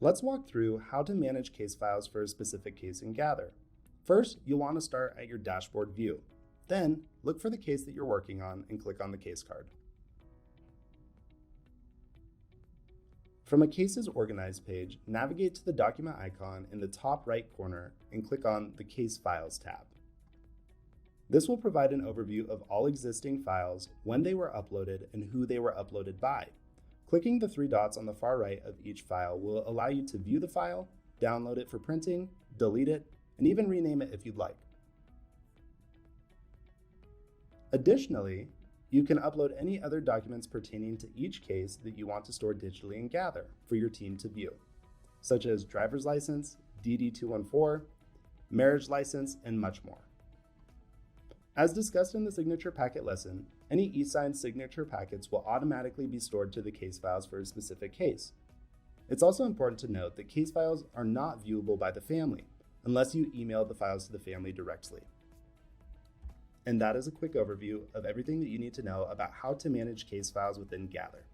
Let's walk through how to manage case files for a specific case in Gather. First, you'll want to start at your dashboard view. Then, look for the case that you're working on and click on the case card. From a Cases Organized page, navigate to the document icon in the top right corner and click on the Case Files tab. This will provide an overview of all existing files, when they were uploaded, and who they were uploaded by. Clicking the three dots on the far right of each file will allow you to view the file, download it for printing, delete it, and even rename it if you'd like. Additionally, you can upload any other documents pertaining to each case that you want to store digitally in Gather for your team to view, such as driver's license, DD-214, marriage license, and much more. As discussed in the signature packet lesson, any eSign signature packets will automatically be stored to the case files for a specific case. It's also important to note that case files are not viewable by the family unless you email the files to the family directly. And that is a quick overview of everything that you need to know about how to manage case files within Gather.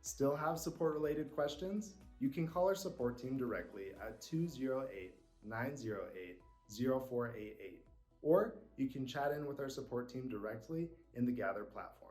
Still have support-related questions? You can call our support team directly at 208-908-0488, or you can chat in with our support team directly in the Gather platform.